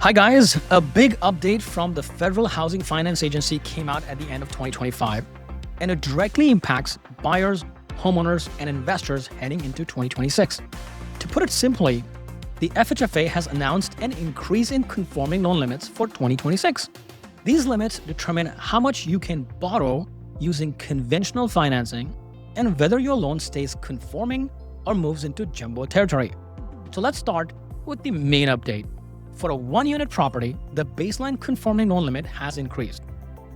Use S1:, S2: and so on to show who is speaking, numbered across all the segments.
S1: Hi guys, a big update from the Federal Housing Finance Agency came out at the end of 2025, and it directly impacts buyers, homeowners, and investors heading into 2026. To put it simply, the FHFA has announced an increase in conforming loan limits for 2026. These limits determine how much you can borrow using conventional financing and whether your loan stays conforming or moves into jumbo territory. So let's start with the main update. For a one-unit property, the baseline conforming loan limit has increased.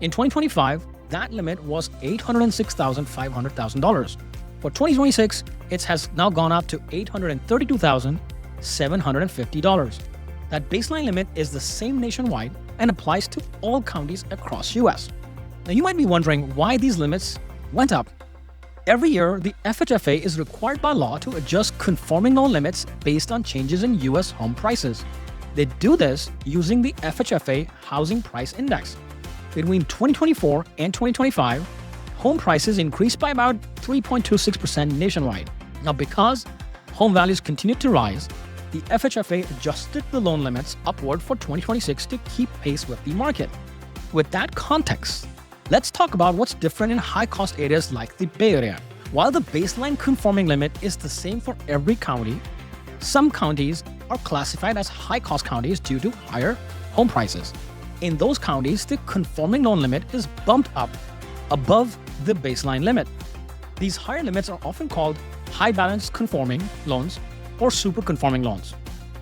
S1: In 2025, that limit was $806,500. For 2026, it has now gone up to $832,750. That baseline limit is the same nationwide and applies to all counties across US. Now you might be wondering why these limits went up. Every year, the FHFA is required by law to adjust conforming loan limits based on changes in US home prices. They do this using the FHFA Housing Price Index. Between 2024 and 2025, home prices increased by about 3.26% nationwide. Now, because home values continued to rise, the FHFA adjusted the loan limits upward for 2026 to keep pace with the market. With that context, let's talk about what's different in high-cost areas like the Bay Area. While the baseline conforming limit is the same for every county, some counties are classified as high-cost counties due to higher home prices. In those counties, the conforming loan limit is bumped up above the baseline limit. These higher limits are often called high-balance conforming loans or super conforming loans.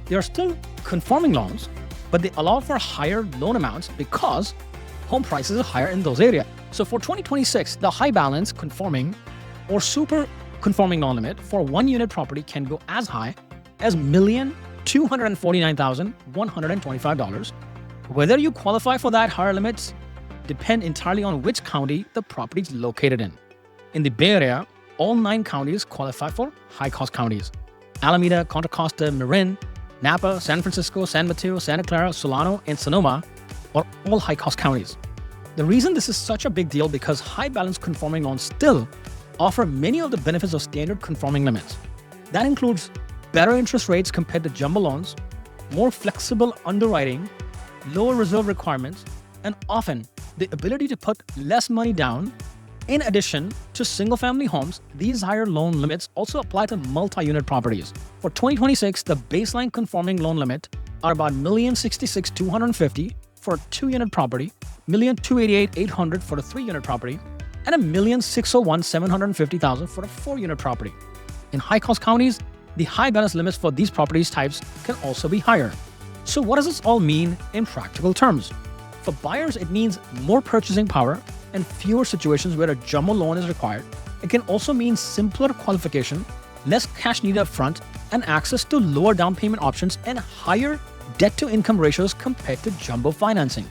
S1: They are still conforming loans, but they allow for higher loan amounts because home prices are higher in those areas. So for 2026, the high-balance conforming or super conforming loan limit for one-unit property can go as high as $1,249,125. Whether you qualify for that higher limits depend entirely on which county the property is located in. In the Bay Area, all 9 counties qualify for high-cost counties. Alameda, Contra Costa, Marin, Napa, San Francisco, San Mateo, Santa Clara, Solano, and Sonoma are all high-cost counties. The reason this is such a big deal because high-balance conforming loans still offer many of the benefits of standard conforming limits. That includes better interest rates compared to jumbo loans, more flexible underwriting, lower reserve requirements, and often the ability to put less money down. In addition to single-family homes, these higher loan limits also apply to multi-unit properties. For 2026, the baseline conforming loan limit are about $1,066,250 for a 2-unit property, $1,288,800 for a 3-unit property, and $1,601,750 for a 4-unit property. In high-cost counties, the high balance limits for these properties types can also be higher. So what does this all mean in practical terms? For buyers, it means more purchasing power and fewer situations where a jumbo loan is required. It can also mean simpler qualification, less cash needed up front, and access to lower down payment options and higher debt-to-income ratios compared to jumbo financing.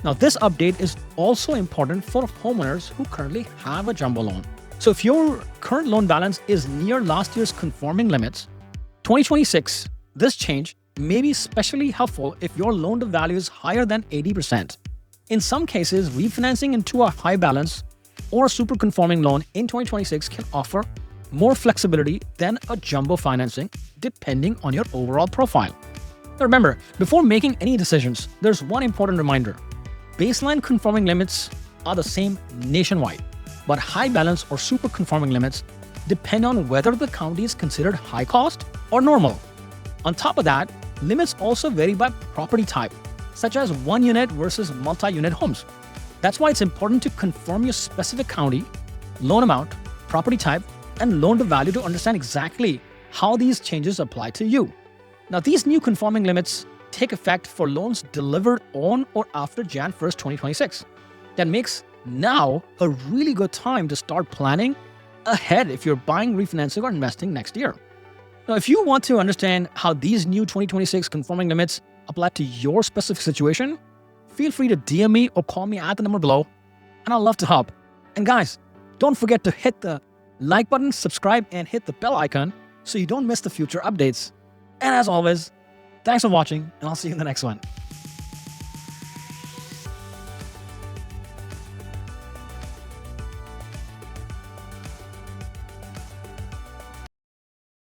S1: Now, this update is also important for homeowners who currently have a jumbo loan. So if your current loan balance is near last year's conforming limits, 2026, this change may be especially helpful if your loan to value is higher than 80%. In some cases, refinancing into a high balance or a super conforming loan in 2026 can offer more flexibility than a jumbo financing depending on your overall profile. Now remember, before making any decisions, there's one important reminder. Baseline conforming limits are the same nationwide, but high balance or super conforming limits depend on whether the county is considered high cost or normal. On top of that, limits also vary by property type, such as one-unit versus multi-unit homes. That's why it's important to confirm your specific county, loan amount, property type, and loan to value to understand exactly how these changes apply to you. Now, these new conforming limits take effect for loans delivered on or after Jan 1st, 2026. That makes now a really good time to start planning ahead if you're buying, refinancing, or investing next year. Now, if you want to understand how these new 2026 conforming limits apply to your specific situation, feel free to DM me or call me at the number below, and I'll love to help. And guys, don't forget to hit the like button, subscribe, and hit the bell icon so you don't miss the future updates. And as always, thanks for watching, and I'll see you in the next one.